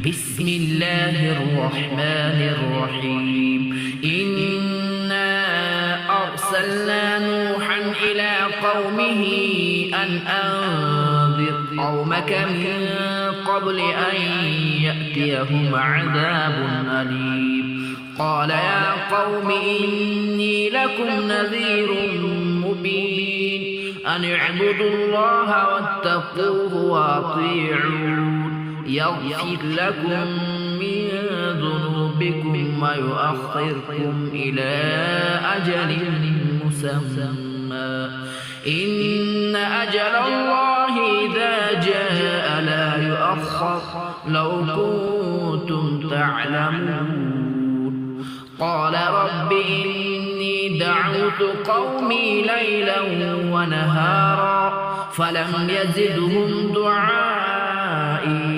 بسم الله الرحمن الرحيم إنا أرسلنا نوحا إلى قومه أن أنذر قومك من قبل أن يأتيهم عذاب أليم قال يا قوم إني لكم نذير مبين أن اعبدوا الله واتقوه وأطيعون يغفر لكم من ذنوبكم ويؤخركم إلى أجل مسمى إن أجل الله إذا جاء لا يؤخر لو كنتم تعلمون قال رب إني دعوت قومي ليلا ونهارا فلم يزدهم دعائي